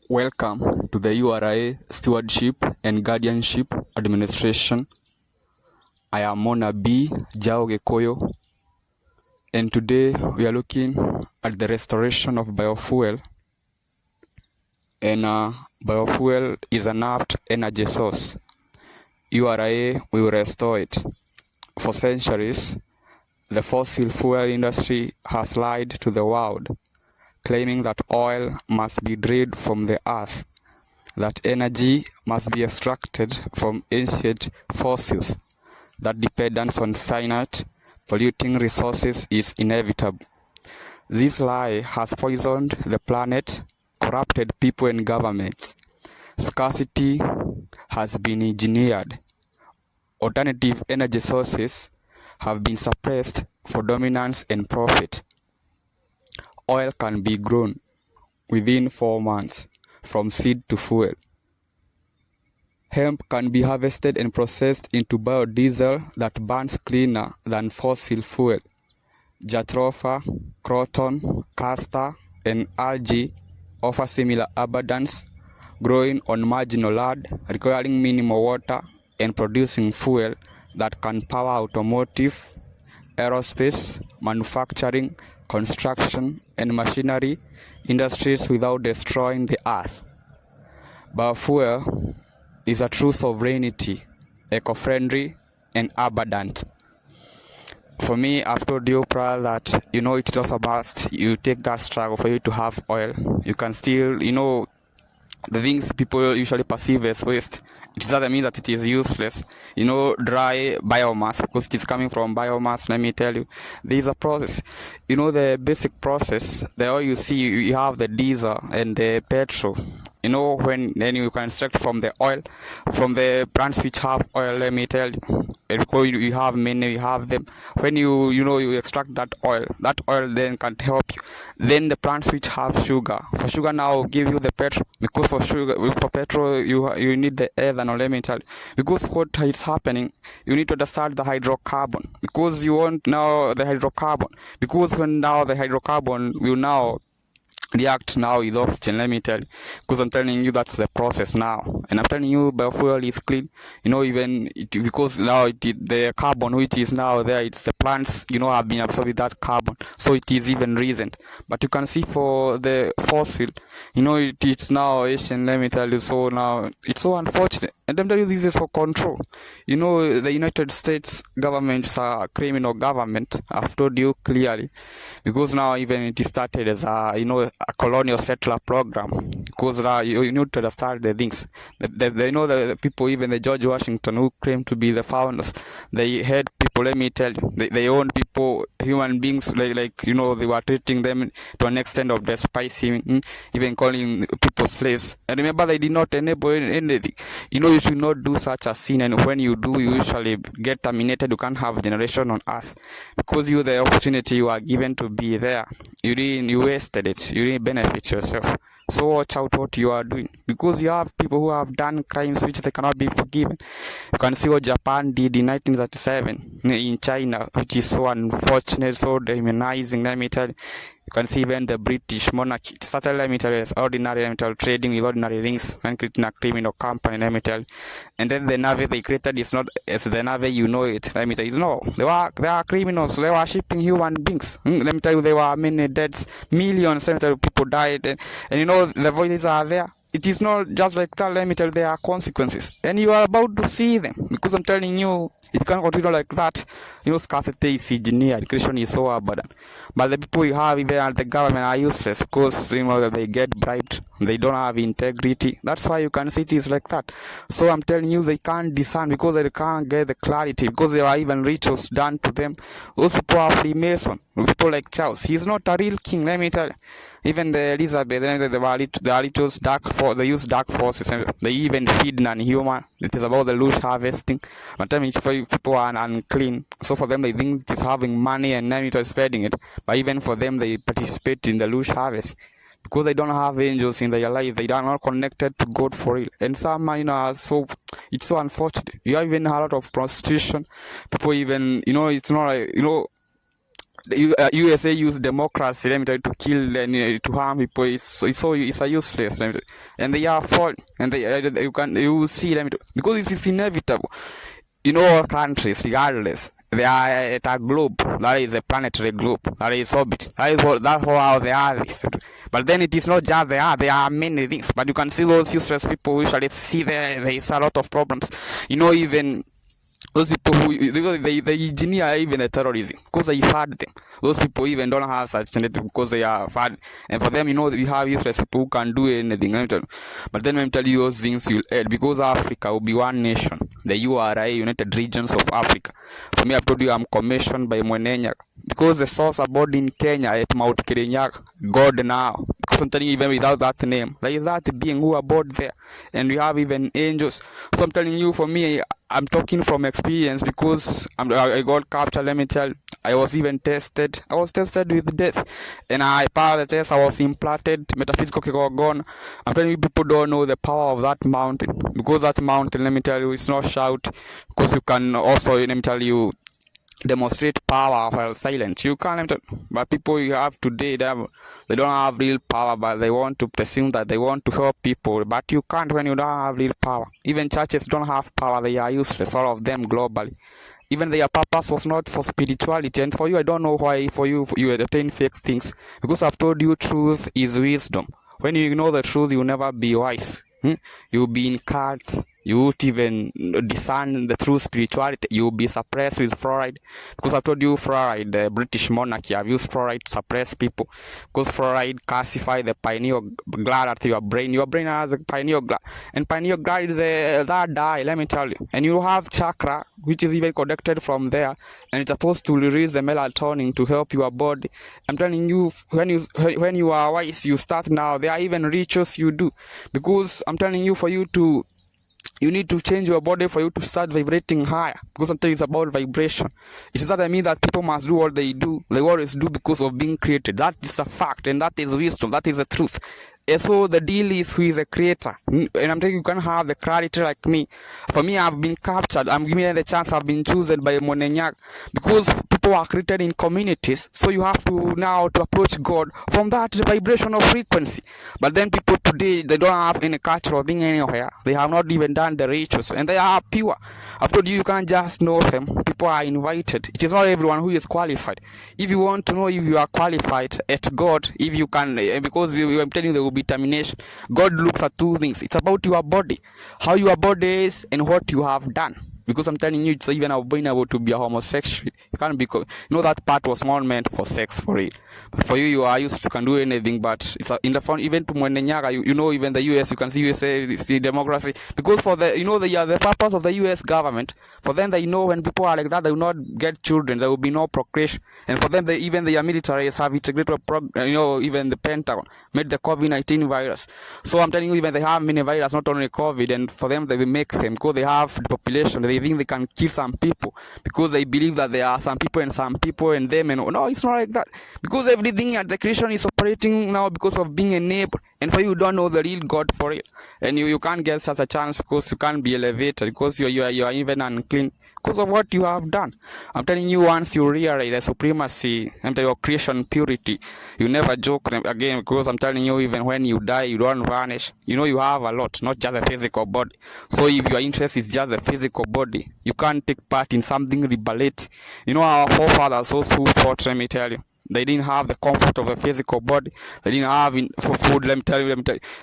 Welcome to the URA Stewardship and Guardianship Administration. I am Mona B. Jao Gekoyo, and today we are looking at the restoration of biofuel. And biofuel is an apt energy source. URA will restore it. For centuries, the fossil fuel industry has lied to the world, claiming that oil must be drilled from the earth, that energy must be extracted from ancient fossils, that dependence on finite, polluting resources is inevitable. This lie has poisoned the planet, corrupted people and governments. Scarcity has been engineered. Alternative energy sources have been suppressed for dominance and profit. Oil can be grown within 4 months from seed to fuel. Hemp can be harvested and processed into biodiesel that burns cleaner than fossil fuel. Jatropha, croton, castor, and algae offer similar abundance, growing on marginal land, requiring minimal water, and producing fuel that can power automotive, aerospace, manufacturing, construction, and machinery industries without destroying the earth. Biofuel is a true sovereignty, eco-friendly, and abundant. For me, I've told you prior that, it's not a must. You take that struggle for you to have oil. You can still, the things people usually perceive as waste, it doesn't mean that it is useless. Dry biomass, because it is coming from biomass, let me tell you, there is a process. The basic process, the oil you see, you have the diesel and the petrol. Then you can extract from the oil, from the plants which have oil, let me tell you. Because you have many, you have them. When you extract that oil then can help you. Then the plants which have sugar, for sugar now give you the petrol, because for petrol you need the ethanol, let me tell you. Because what is happening, you need to understand the hydrocarbon, because you want now the hydrocarbon, because when now the hydrocarbon will now react now with oxygen, let me tell you, because I'm telling you that's the process now, and I'm telling you biofuel is clean, because now the carbon which is now there, it's the plants have been absorbing that carbon, so it is even recent. But you can see for the fossil, it's now Asian, let me tell you. So now it's so unfortunate, and I'm telling you this is for control. The United States government is a criminal government, I've told you clearly, because now even it started as a colonial settler program, because now you need to understand the things. The people, even the George Washington, who claimed to be the founders, they had people, let me tell you, they own people, human beings, like they were treating them to an extent of despising, even calling people slaves. And remember, they did not enable anything. You should not do such a sin, and when you do, you usually get terminated. You can't have generation on earth, because the opportunity you are given to be there, you wasted it. You didn't benefit yourself. So watch out what you are doing, because you have people who have done crimes which they cannot be forgiven. You can see what Japan did in 1937 in China, which is so unfortunate, so dehumanizing, let me tell you. You can see even the British monarchy started, let me tell you, as ordinary, let me tell you, trading with ordinary things and creating a criminal company, let me tell you. And then the navy they created is not as the navy it, let me tell you. No, they are criminals. They were shipping human beings. Let me tell you, there were many deaths, millions, let me tell you, people died, and the voices are there. It is not just like that, let me tell you, there are consequences, and you are about to see them, because I'm telling you, it can't continue like that. Scarcity is engineered, creation is so abundant, but the people you have even at the government are useless, because they get bribed, they don't have integrity. That's why you can see it is like that. So I'm telling you, they can't discern, because they can't get the clarity, because there are even rituals done to them. Those people are Freemason. People like Charles, he's not a real king, let me tell you. Even the Elizabeth, they use dark forces, and they even feed non-human. It is about the lush harvesting. But I mean, people are unclean, so for them they think it is having money and then it is spreading it. But even for them, they participate in the lush harvest, because they don't have angels in their life. They are not connected to God for real. And some are so, it's so unfortunate. You have even a lot of prostitution. People even, it's not like, the USA use democracy, let me tell you, to kill and to harm people. It's a useless, let me tell you. And they are falling, and you see, let me tell you, because it is inevitable. In all countries, regardless, they are at a globe, that is a planetary globe, that is orbit, that's how they are this. But then it is not just there are many things, but you can see those useless people usually see there is a lot of problems. Even those people who they engineer even the terrorism because they fund them. Those people even don't have such because they are fund, and for them, you have useless people who can do anything. But then let me tell you, those things will end because Africa will be one nation, the URA, United Regions of Africa. For me, I've told you I'm commissioned by Mwenenyak because the source aboard in Kenya at Mount Kirinyaga, God now. Because I'm telling you, even without that name, there is that being who aboard there, and we have even angels. So I'm telling you, for me, I'm talking from experience because I got captured. Let me tell you, I was even tested. I was tested with death, and I passed the test. I was implanted metaphysical gone. I'm telling you, people don't know the power of that mountain because that mountain, let me tell you, it's not shout because you can also, let me tell you, demonstrate power while silent. You can't, but people you have today, they don't have real power, but they want to presume that they want to help people, but you can't when you don't have real power. Even churches don't have power, they are useless, all of them globally. Even their purpose was not for spirituality, and for you, I don't know why for you attain fake things, because I've told you truth is wisdom. When you ignore the truth, you'll never be wise. You'll be in cults. You won't even discern the true spirituality. You'll be suppressed with fluoride. Because I've told you fluoride, the British monarchy have used fluoride to suppress people. Because fluoride calcifies the pineal gland at your brain. Your brain has a pineal gland. And pineal gland is that dye, let me tell you. And you have chakra, which is even connected from there. And it's supposed to release the melatonin to help your body. I'm telling you, when you are wise, you start now. There are even rituals you do. Because I'm telling you, you need to change your body for you to start vibrating higher, because sometimes it's about vibration. It does not mean that people must do what they do. They always do because of being created. That is a fact, and that is wisdom. That is the truth. And so the deal is who is the creator, and I'm telling you, can have the clarity like me. For me, I've been captured. I'm given the chance. I've been chosen by Monenyak because people are created in communities. So you have to now to approach God from that vibrational frequency. But then people today, they don't have any cultural thing anywhere. They have not even done the rituals, and they are pure. I've told you, you can't just know them. People are invited. It is not everyone who is qualified. If you want to know if you are qualified at God, if you can, because I'm telling you, there will be termination. God looks at two things. It's about your body, how your body is, and what you have done. Because I'm telling you, it's even being able to be a homosexual. You can't be, that part was not meant for sex for it. But for you are used to can do anything. But it's in the front, even to Mwenenyaga, even the US, you can see USA, see democracy. Because for the purpose of the US government, for them, they know when people are like that, they will not get children. There will be no procreation. And for them, even their militaries have integrated, even the Pentagon made the COVID-19 virus. So I'm telling you, even they have many viruses, not only COVID, and for them, they will make them because they have the population. They think they can kill some people because they believe that there are some people and them. And no, it's not like that. Because everything at the creation is operating now because of being a neighbor. And for you don't know the real God for it. And you can't get such a chance because you can't be elevated because you are even unclean because of what you have done. I'm telling you, once you realize the supremacy and your creation purity, you never joke again, because I'm telling you, even when you die, you don't vanish. You have a lot, not just a physical body. So if your interest is just a physical body, you can't take part in something rebellate. Our forefathers, those who fought, let me tell you, they didn't have the comfort of a physical body. They didn't have for food, let me tell you.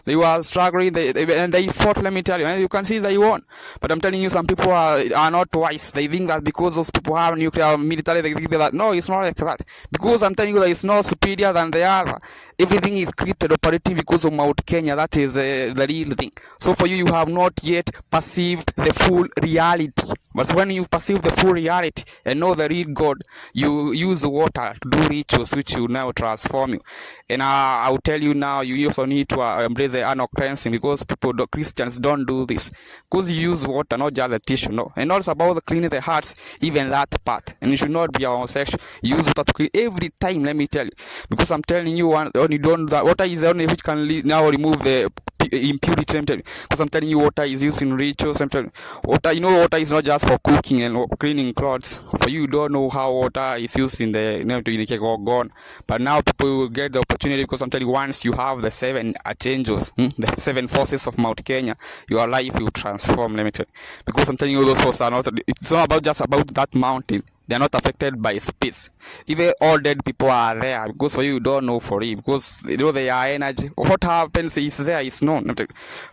They were struggling, and they fought, let me tell you. And you can see they won. But I'm telling you, some people are not wise. They think that because those people have nuclear military, they think that. No, it's not like that. Because I'm telling you, there is no superior than the other. Everything is created operating because of Mount Kenya. That is the real thing. So for you have not yet perceived the full reality. But when you perceive the full reality and know the real God, you use water to do rituals which will now transform you. And I will tell you now, you also need to embrace the anal cleansing, because Christians don't do this. Because you use water, not just the tissue, no. And also about cleaning the hearts, even that part. And you should not be a homosexual. Use water to clean every time, let me tell you. Because I'm telling you, water is the only which can now remove the impurity, let me tell you. Because I'm telling you, water is used in rituals. I'm telling you, water, water is not just for cooking and cleaning clothes. For you don't know how water is used in the, in the gone. But now people will get the opportunity, because I'm telling you, once you have the 7 archangels, the 7 forces of Mount Kenya, your life will transform, let me tell you. Because I'm telling you, those forces are not, it's not about just about that mountain. They are not affected by space. Even all dead people are there, because for you don't know for it, because they are energy. What happens is there is known.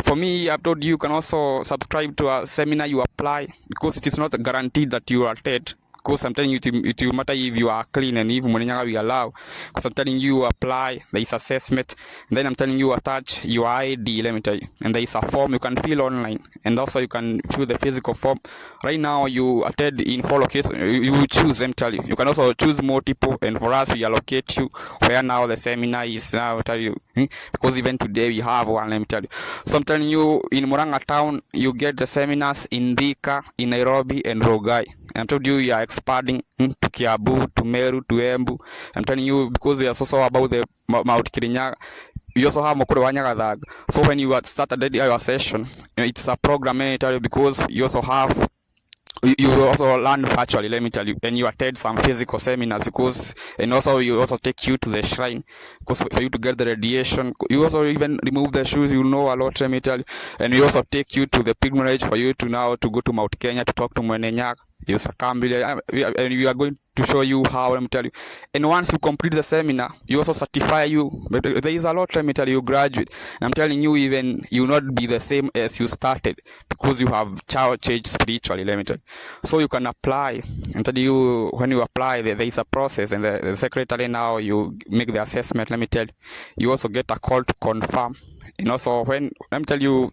For me, I've told you, you can also subscribe to a seminar you apply, because it is not guaranteed that you are dead. Because I'm telling you, it will matter if you are clean and if Mwenyaga will allow. Because I'm telling you, apply, there is assessment. And then I'm telling you, attach your ID, let me tell you. And there is a form you can fill online. And also you can fill the physical form. Right now, you attend in 4 locations. You will choose, let me tell you. You can also choose multiple. And for us, we allocate you where now the seminar is now, I'll tell you. Because even today, we have one, let me tell you. So I'm telling you, in Murang'a town, you get the seminars in Thika, in Nairobi, and Rogai. I'm telling you, you are expanding to Kiambu, to Meru, to Embu. I'm telling you, because we are also about the Mount Kirinyaga. You also have Mokoro Wanyaga. So when you started your session, it's a program, let me tell you, because you also have, you also learn virtually, let me tell you, and you attend some physical seminars, because, and also you also take you to the shrine, because for you to get the radiation, you also even remove the shoes, you know a lot, let me tell you, and we also take you to the pilgrimage for you to now to go to Mount Kenya to talk to Mwenyaga. You succumb, and we are going to show you how, let me tell you. And once you complete the seminar, you also certify you. But there is a lot, let me tell you, graduate. And I'm telling you, even you will not be the same as you started, because you have changed spiritually, let me tell you. So you can apply. And tell you, when you apply, there is a process, and the secretary now, you make the assessment, let me tell you. You also get a call to confirm. And also, when, let me tell you,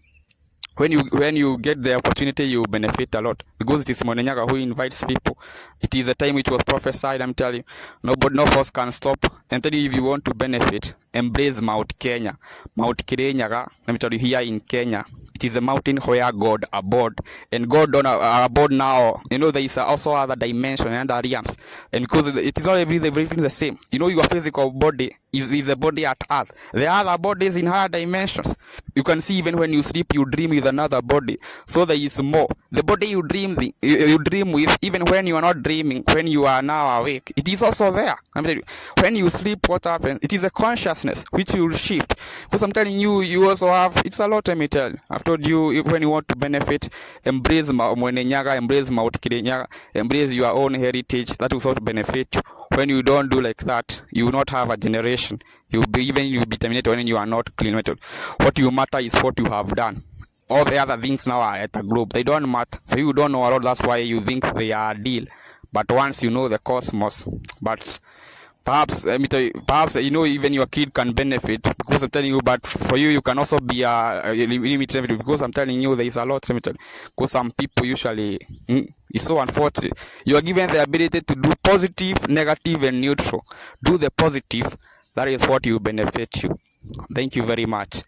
when you get the opportunity, you benefit a lot, because it is Mwenyaga who invites people. It is a time which was prophesied, I'm telling you. No force can stop. And tell you, if you want to benefit, embrace Mount Kenya. Mount Kirinyaga, let me tell you, here in Kenya, it is a mountain where God abode. And God don't abode now. There is also other dimension and other realms. And because it is not everything the same. Your physical body is a body at earth. There are other bodies in higher dimensions. You can see even when you sleep, you dream with another body. So there is more. The body you dream with, even when you are not dreaming, when you are now awake, it is also there. I'm telling you, when you sleep, what happens? It is a consciousness which will shift. Because I'm telling you, you also have, it's a lot, let me tell you. I've told you, when you want to benefit, embrace Mwenyaga, embrace Mount Kirinyaga, embrace your own heritage. That will sort of benefit you. When you don't do like that, you will not have a generation. You'll be terminated when you are not clean metal. What you matter is what you have done. All the other things now are at a globe. They don't matter. For you don't know a lot, that's why you think they are a deal. But once you know the cosmos, but perhaps, let me tell you, perhaps, even your kid can benefit, because I'm telling you, but for you, you can also be a limited, because I'm telling you, there is a lot, let me tell you, because some people usually, it's so unfortunate. You are given the ability to do positive, negative, and neutral. Do the positive. That is what will benefit you. Thank you very much.